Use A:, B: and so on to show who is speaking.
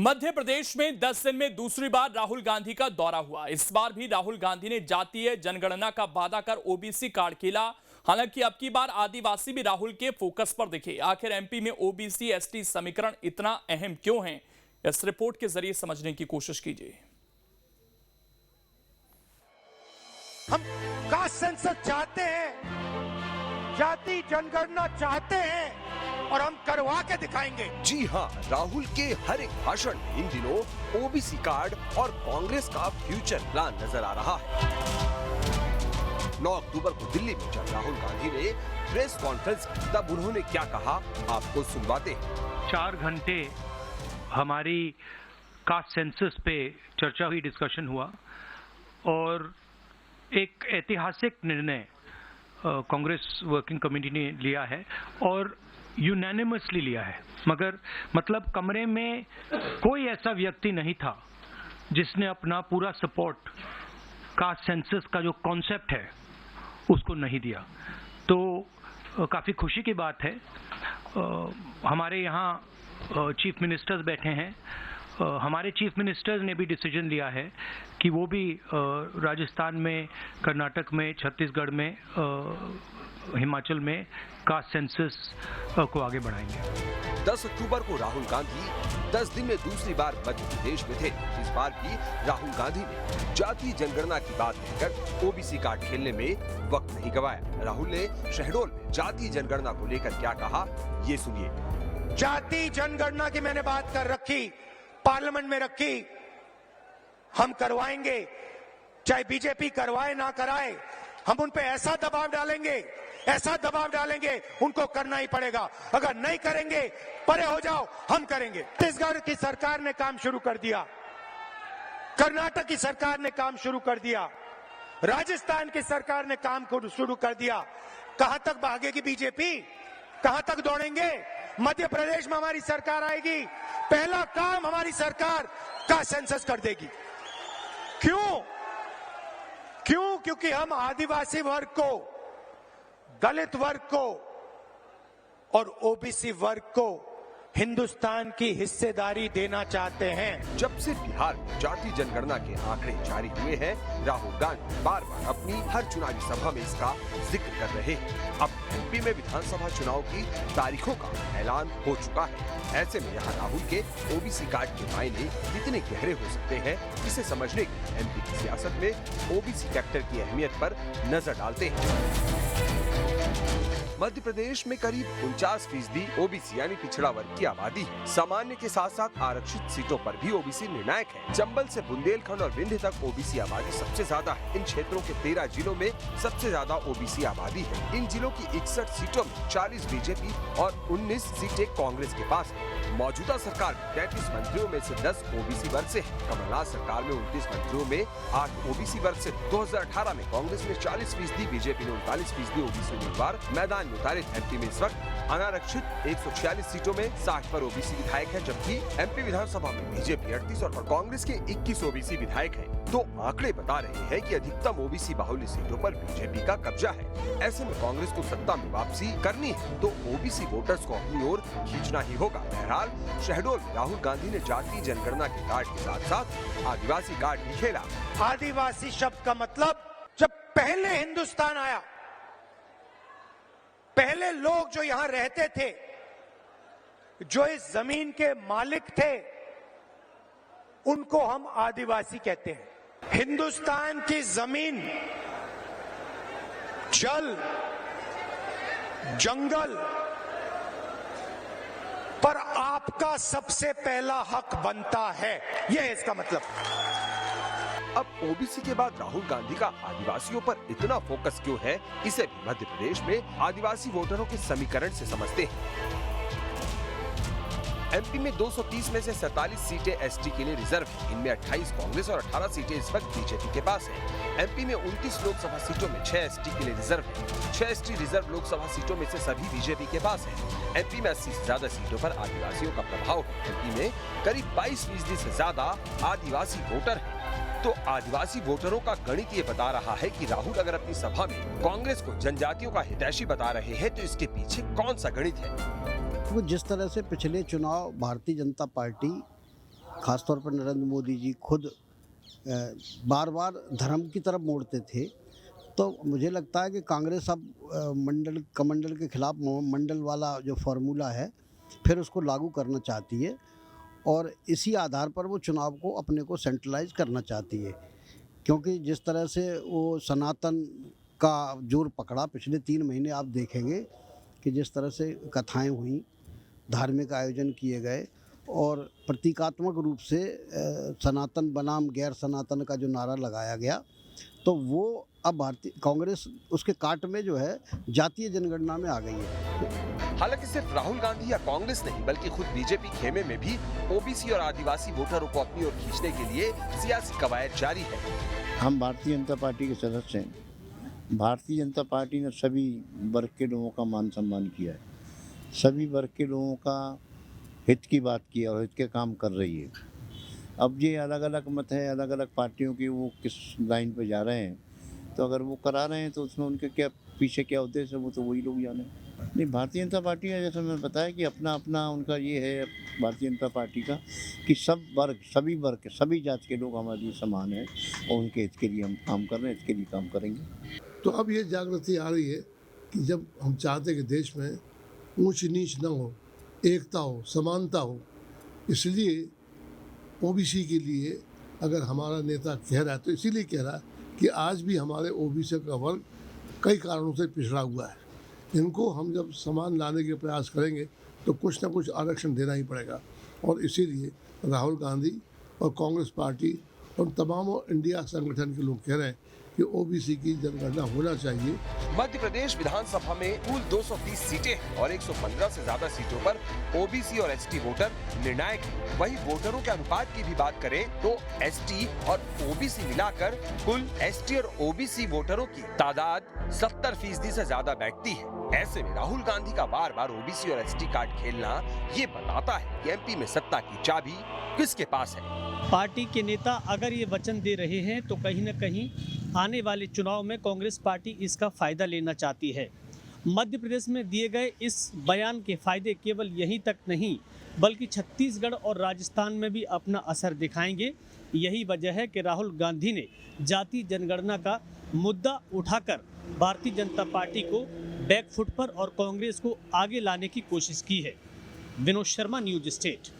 A: मध्य प्रदेश में 10 दिन में दूसरी बार राहुल गांधी का दौरा हुआ। इस बार भी राहुल गांधी ने जातीय जनगणना का वादा कर ओबीसी कार्ड खेला। हालांकि अब की बार आदिवासी भी राहुल के फोकस पर दिखे। आखिर एमपी में ओबीसी एसटी समीकरण इतना अहम क्यों है, इस रिपोर्ट के जरिए समझने की कोशिश कीजिए।
B: हम कास्ट सेंसस चाहते हैं, जाति जनगणना चाहते हैं और हम करवा के दिखाएंगे।
C: जी हाँ, राहुल के हर एक भाषण में इन दिनों ओबीसी कार्ड और कांग्रेस का फ्यूचर प्लान नजर आ रहा है। 9 अक्टूबर को दिल्ली में जब राहुल गांधी ने प्रेस कॉन्फ्रेंस की, तब उन्होंने क्या कहा, आपको सुनवाते हैं।
D: 4 घंटे हमारी कास्ट सेंसस पे चर्चा हुई, डिस्कशन हुआ और एक ऐतिहासिक निर्णय कांग्रेस वर्किंग कमेटी ने लिया है और यूनानिमसली लिया है। मगर मतलब कमरे में कोई ऐसा व्यक्ति नहीं था जिसने अपना पूरा सपोर्ट कास्ट सेंसस का जो कॉन्सेप्ट है उसको नहीं दिया। तो काफी खुशी की बात है। हमारे यहाँ चीफ मिनिस्टर्स बैठे हैं। हमारे चीफ मिनिस्टर्स ने भी डिसीजन लिया है कि वो भी राजस्थान में, कर्नाटक में, छत्तीसगढ़ में, हिमाचल में कास्ट सेंसस को आगे बढ़ाएंगे।
C: 10 अक्टूबर को राहुल गांधी 10 दिन में दूसरी बार मध्य प्रदेश में थे। इस बार भी राहुल गांधी ने जातीय जनगणना की बात कहकर ओबीसी कार्ड खेलने में वक्त नहीं गवाया। राहुल ने शहडोल में जातीय जनगणना को लेकर क्या कहा, ये सुनिए।
B: जाति जनगणना की मैंने बात कर रखी, पार्लियामेंट में रखी, हम करवाएंगे, चाहे बीजेपी करवाए ना कराए, हम उन पे ऐसा दबाव डालेंगे, उनको करना ही पड़ेगा। अगर नहीं करेंगे, परे हो जाओ, हम करेंगे। छत्तीसगढ़ की सरकार ने काम शुरू कर दिया, कर्नाटक की सरकार ने काम शुरू कर दिया, राजस्थान की सरकार ने काम शुरू कर दिया। कहां तक भागेगी बीजेपी, कहां तक दौड़ेंगे? मध्य प्रदेश में हमारी सरकार आएगी, पहला काम हमारी सरकार का सेंसस कर देगी। क्यों? क्योंकि हम आदिवासी वर्ग को, दलित वर्ग को और ओबीसी वर्ग को हिंदुस्तान की हिस्सेदारी देना चाहते हैं।
C: जब से बिहार में जातीय जनगणना के आंकड़े जारी हुए हैं, राहुल गांधी बार बार अपनी हर चुनावी सभा में इसका जिक्र कर रहे हैं। अब एमपी में विधानसभा चुनाव की तारीखों का ऐलान हो चुका है। ऐसे में यहाँ राहुल के ओबीसी कार्ड के मायने कितने गहरे हो सकते हैं, इसे समझने के लिए एमपी की सियासत में ओबीसी फैक्टर की अहमियत पर नजर डालते हैं। मध्य प्रदेश में करीब 49% ओबीसी यानी पिछड़ा वर्ग की आबादी है। सामान्य के साथ साथ आरक्षित सीटों पर भी ओबीसी निर्णायक है। चंबल से बुंदेलखंड और विंध्य तक ओबीसी आबादी सबसे ज्यादा है। इन क्षेत्रों के 13 जिलों में सबसे ज्यादा ओबीसी आबादी है। इन जिलों की 61 सीटों में 40 बीजेपी और 19 सीटें कांग्रेस के पास है। मौजूदा सरकार में 33 मंत्रियों में से 10 ओबीसी वर्ग से है। कमलनाथ सरकार में 29 मंत्रियों में 8 ओबीसी वर्ग से। 2018 में कांग्रेस में 40%, बीजेपी ने 39% ओबीसी उम्मीदवार मैदान में उतारे। एमपी में इस वक्त अनारक्षित 146 सीटों में 60 पर ओबीसी विधायक है, जबकि एमपी विधानसभा में बीजेपी 38 और कांग्रेस के 21 ओबीसी विधायक हैं। तो आंकड़े बता रहे हैं कि अधिकतम ओबीसी बाहुल्य सीटों पर बीजेपी का कब्जा है। ऐसे में कांग्रेस को सत्ता में वापसी करनी है तो ओबीसी वोटर्स को अपनी ओर खींचना ही होगा। बहरहाल शहडोल में राहुल गांधी ने जातीय जनगणना के कार्ड के साथ साथ आदिवासी कार्ड भी खेला।
B: आदिवासी शब्द का मतलब, जब पहले हिंदुस्तान आया, पहले लोग जो यहां रहते थे, जो इस जमीन के मालिक थे, उनको हम आदिवासी कहते हैं। हिंदुस्तान की जमीन, जल, जंगल पर आपका सबसे पहला हक बनता है, यह है इसका मतलब।
C: अब ओबीसी के बाद राहुल गांधी का आदिवासियों पर इतना फोकस क्यों है, इसे भी मध्य प्रदेश में आदिवासी वोटरों के समीकरण से समझते हैं। एमपी में 230 में से 47 सीटें एसटी के लिए रिजर्व हैं। इनमें 28 कांग्रेस और 18 सीटें इस वक्त बीजेपी के पास हैं। एमपी में 29 लोकसभा सीटों में 6 एसटी के लिए रिजर्व हैं। 6 एसटी रिजर्व लोकसभा सीटों में से सभी बीजेपी के पास हैं। एमपी में 80 से ज्यादा सीटों पर आदिवासियों का प्रभाव है। एमपी में करीब 22% से ज्यादा आदिवासी वोटर हैं। तो आदिवासी वोटरों का गणित ये बता रहा है कि राहुल अगर अपनी सभा में कांग्रेस को जनजातियों का हितैषी बता रहे हैं तो इसके पीछे कौन सा गणित है।
E: वो जिस तरह से पिछले चुनाव भारतीय जनता पार्टी ख़ासतौर पर नरेंद्र मोदी जी खुद बार बार धर्म की तरफ मोड़ते थे, तो मुझे लगता है कि कांग्रेस अब कमंडल के खिलाफ मंडल वाला जो फार्मूला है फिर उसको लागू करना चाहती है और इसी आधार पर वो चुनाव को अपने को सेंट्रलाइज करना चाहती है। क्योंकि जिस तरह से वो सनातन का जोर पकड़ा पिछले 3 महीने, आप देखेंगे कि जिस तरह से कथाएं हुई, धार्मिक आयोजन किए गए और प्रतीकात्मक रूप से सनातन बनाम गैर सनातन का जो नारा लगाया गया, तो वो अब भारतीय कांग्रेस उसके काट में जो है जातीय जनगणना में आ गई है।
C: हालांकि सिर्फ राहुल गांधी या कांग्रेस नहीं बल्कि खुद बीजेपी खेमे में भी ओबीसी और आदिवासी वोटरों को अपनी ओर खींचने के लिए सियासी कवायद जारी है।
F: हम भारतीय जनता पार्टी के सदस्य हैं। भारतीय जनता पार्टी ने सभी वर्ग के लोगों का मान सम्मान किया है, सभी वर्ग के लोगों का हित की बात की और हित के काम कर रही है। अब ये अलग अलग मत है, अलग अलग पार्टियों के, वो किस लाइन पे जा रहे हैं, तो अगर वो करा रहे हैं तो उसमें उनके क्या पीछे क्या उद्देश्य है वो तो वही लोग जाने। नहीं, भारतीय जनता पार्टी है, जैसा मैंने बताया कि अपना अपना उनका ये है भारतीय जनता पार्टी का कि सभी वर्ग सभी जात के लोग हमारे लिए समान हैं और उनके हित के लिए हम काम कर रहे हैं, हित के लिए काम करेंगे।
G: तो अब ये जागृति आ रही है कि जब हम चाहते कि देश में ऊंच नीच न हो, एकता हो, समानता हो, इसलिए ओबीसी के लिए अगर हमारा नेता कह रहा है तो इसीलिए कह रहा है कि आज भी हमारे ओबीसी का वर्ग कई कारणों से पिछड़ा हुआ है। इनको हम जब समान लाने के प्रयास करेंगे तो कुछ ना कुछ आरक्षण देना ही पड़ेगा और इसीलिए राहुल गांधी और कांग्रेस पार्टी और तमाम इंडिया संगठन के लोग कह रहे हैं कि ओबीसी की जनगणना होना चाहिए।
C: मध्य प्रदेश विधानसभा में कुल 230 सीटें हैं और 115 से ज्यादा सीटों पर ओबीसी और एसटी वोटर निर्णायक हैं। वहीं वोटरों के अनुपात की भी बात करें तो एसटी और ओबीसी मिलाकर कुल एसटी और ओबीसी वोटरों की तादाद 70% से ज्यादा बैठती है। ऐसे में राहुल गांधी का बार बार ओबीसी और एसटी कार्ड खेलना ये बताता है कि एमपी में सत्ता की चाबी किसके पास है।
H: पार्टी के नेता अगर ये वचन दे रहे हैं तो कहीं न कहीं आने वाले चुनाव में कांग्रेस पार्टी इसका फायदा लेना चाहती है। मध्य प्रदेश में दिए गए इस बयान के फायदे केवल यहीं तक नहीं बल्कि छत्तीसगढ़ और राजस्थान में भी अपना असर दिखाएंगे। यही वजह है कि राहुल गांधी ने जातीय जनगणना का मुद्दा उठाकर भारतीय जनता पार्टी को बैकफुट पर और कांग्रेस को आगे लाने की कोशिश की है। Vinod Sharma, news state.